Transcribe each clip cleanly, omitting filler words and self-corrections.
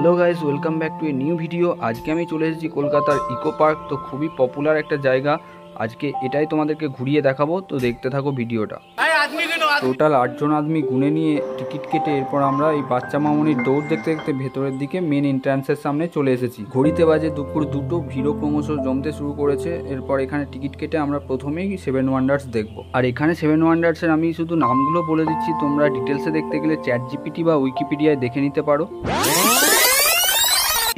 Hello guys welcome back to a new video. আজকে আমি চলে এসেছি কলকাতার ইকো পার্ক। তো খুবই পপুলার একটা জায়গা, আজকে এটাই তোমাদেরকে ঘুরিয়ে দেখাবো। তো দেখতে থাকো ভিডিওটা। টোটাল 8 জন আদমি গুনে নিয়ে টিকিট কেটে এরপর আমরা এই বাচ্চা মামনির দৌড় দেখতে দেখতে ভেতরের দিকে মেন এন্ট্রান্সের সামনে চলে এসেছি। ঘড়িতে বাজে দুপুর 2টো, ভিড়ও ক্রমশ জমতে শুরু করেছে। এরপর এখানে টিকিট কেটে আমরা প্রথমেই 7 ওয়ান্ডার্স দেখবো। আর এখানে 7 ওয়ান্ডার্সের আমি শুধু নামগুলো বলে দিচ্ছি, তোমরা ডিটেলসে দেখতে গেলে চ্যাটজিপিটি বা উইকিপিডিয়ায় দেখে নিতে পারো।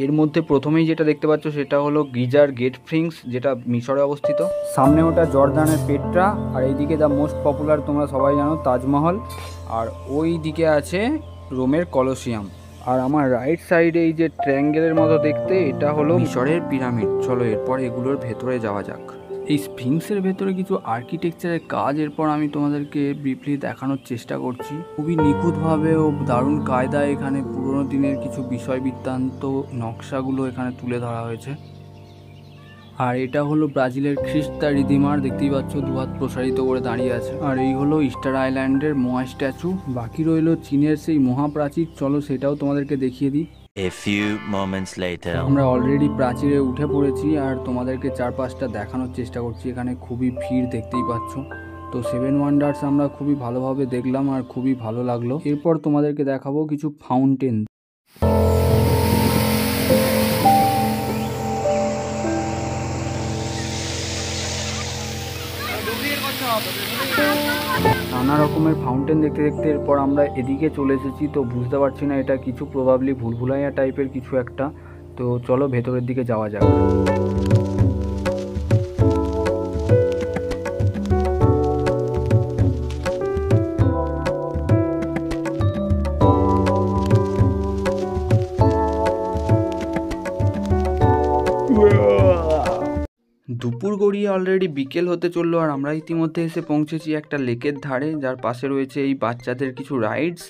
এর মধ্যে প্রথমেই যেটা দেখতে পাচ্ছ সেটা হলো গিজার গেট ফ্রিংস, যেটা মিশরে অবস্থিত। সামনে ওটা জর্দানের পেট্রা, আর এইদিকে যা মোস্ট পপুলার তোমরা সবাই জানো তাজমহল, আর ওই দিকে আছে রোমের কলোসিয়াম। আর আমার রাইট সাইডে এই যে ট্রায়াঙ্গেলের মতো দেখতে, এটা হলো মিশরের পিরামিড। চলো এরপর এগুলোর ভেতরে যাওয়া যাক। এই স্ফিংসের ভেতরে কিছু আর্কিটেকচারের কাজ এরপর আমি তোমাদেরকে ব্রিফলি দেখানোর চেষ্টা করছি। খুবই নিখুঁতভাবে ও দারুণ কায়দায় এখানে পুরোনো দিনের কিছু বিষয় বৃত্তান্ত নকশাগুলো এখানে তুলে ধরা হয়েছে। আর এটা হলো ব্রাজিলের খ্রিস্ট দ্য রিডিমার, দেখতেই পাচ্ছ দুহাত প্রসারিত করে দাঁড়িয়ে আছে। আর এই হলো ইস্টার আইল্যান্ডের মোয়া স্ট্যাচু। বাকি রইল চীনের সেই মহাপ্রাচীর, চলো সেটাও তোমাদেরকে দেখিয়ে দিই। A few moments later. আমরা অলরেডি প্রাচীরে উঠে পড়েছি আর তোমাদেরকে চারপাশটা দেখানোর চেষ্টা করছি। এখানে খুবই ভিড় দেখতেই পাচ্ছ। তো 7 ওয়ান্ডার্স আমরা খুবই ভালোভাবে দেখলাম আর খুবই ভালো লাগলো। এরপর তোমাদেরকে দেখাবো কিছু ফাউন্টেন। নানা রকমের ফাউন্টেন দেখতে দেখতে এরপর আমরা এদিকে চলে এসেছি। তো বুঝতে পারছি না এটা কিছু প্রবাবলি ভুলভুলাইয়া টাইপের কিছু একটা। তো চলো ভেতরের দিকে যাওয়া যাক। দুপুর গড়িয়ে অলরেডি বিকেল হতে চললো আর আমরা ইতিমধ্যে এসে পৌঁছেছি একটা লেকের ধারে, যার পাশে রয়েছে এই বাচ্চাদের কিছু রাইডস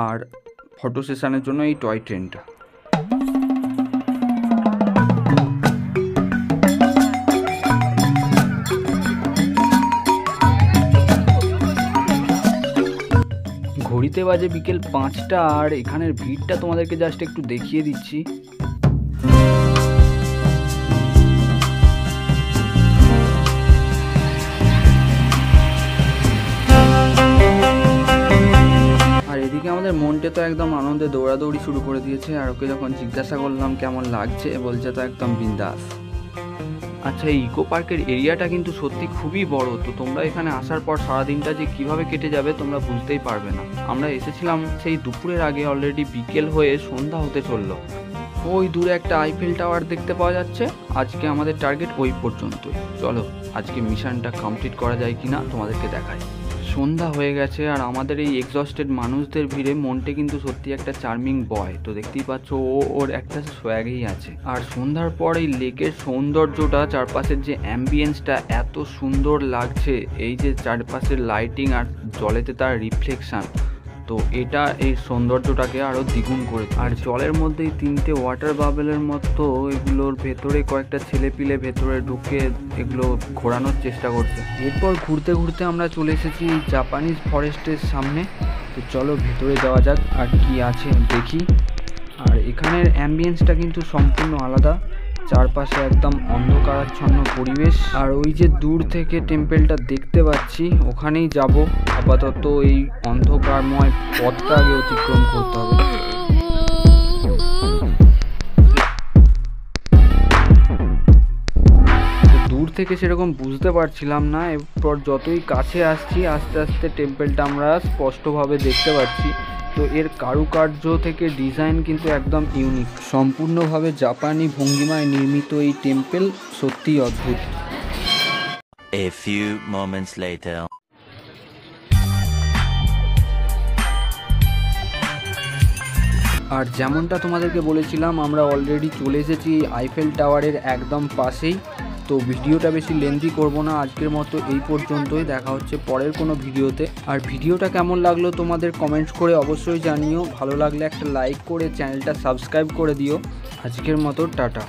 আর ফটো সেশনের জন্য এই টয় ট্রেনটা। ঘড়িতে বাজে বিকেল 5টা আর এখানের ভিড়টা তোমাদেরকে জাস্ট একটু দেখিয়ে দিচ্ছি। আমাদের মনটা তো একদম আনন্দে দৌড়াদৌড়ি শুরু করে দিয়েছে। আর ওকে যখন জিজ্ঞাসা করলাম কেমন লাগছে, বলছে তো একদম বিন্দাস। আচ্ছা, এই ইকো পার্কের এরিয়াটা কিন্তু সত্যি খুবই বড়। তো তোমরা এখানে আসার পর সারাদিনটা যে কিভাবে কেটে যাবে তোমরা বুঝতেই পারবে না। আমরা এসেছিলাম সেই দুপুরের আগে, অলরেডি বিকেল হয়ে সন্ধ্যা হতে চললো। ওই দূরে একটা আইফেল টাওয়ার দেখতে পাওয়া যাচ্ছে। আজকে আমাদের টার্গেট ওই পর্যন্তই। চলো আজকে মিশনটা কমপ্লিট করা যায় কিনা তোমাদেরকে দেখাই। সন্ধ্যা হয়ে গেছে আর আমাদের এই এক্সস্টেড মানুষদের ভিড়ে মনটা কিন্তু সত্যি একটা চার্মিং বয়। তো দেখতেই পাচ্ছ ওর একটা সোয়াগই আছে। আর সন্ধ্যার পর এই লেকের সৌন্দর্যটা, চারপাশের যে অ্যাম্বিয়েন্সটা এত সুন্দর লাগছে, এই যে চারপাশের লাইটিং আর জলেতে তার রিফ্লেকশন, তো এটা এই সৌন্দর্যটাকে আরও দ্বিগুণ করে। আর জলের মধ্যে 3টে ওয়াটার বাবেলের মতো এগুলোর ভেতরে কয়েকটা ছেলেপিলে ভেতরে ঢুকে এগুলো ঘোরানোর চেষ্টা করছে। এরপর ঘুরতে ঘুরতে আমরা চলে এসেছি জাপানিজ ফরেস্টের সামনে। তো চলো ভেতরে যাওয়া যাক আর কি আছে দেখি। আর এখানের অ্যাম্বিয়েন্সটা কিন্তু সম্পূর্ণ আলাদা, চারপাশে একদম অন্ধকারাচ্ছন্ন পরিবেশ। আর ওই যে দূর থেকে টেম্পেলটা দেখতে পাচ্ছি, ওখানেই যাব। আপাতত এই অন্ধকারময় পথটা আগে অতিক্রম করতে হবে। দূর থেকে সেরকম বুঝতে পারছিলাম না, এরপর যতই কাছে আসছি আস্তে আস্তে টেম্পেলটা আমরা স্পষ্টভাবে দেখতে পাচ্ছি। তো এর কারুকার্য থেকে ডিজাইন কিন্তু একদম ইউনিক, সম্পূর্ণভাবে জাপানি ভঙ্গিমায় নির্মিত এই টেম্পেল সত্যিই অদ্ভুত। A few moments later. আর যেমনটা তোমাদেরকে বলেছিলাম, আমরা অলরেডি চলে এসেছি আইফেল টাওয়ারের একদম পাশেই। তো ভিডিওটা বেশি লেন্থি করব না, আজকের মতো এই পর্যন্তই। দেখা হচ্ছে পরের কোনো ভিডিওতে। আর ভিডিওটা কেমন লাগলো তোমাদের কমেন্টস করে অবশ্যই জানিও। ভালো লাগলে একটা লাইক করে চ্যানেলটা সাবস্ক্রাইব করে দিও। আজকের মতো টাটা।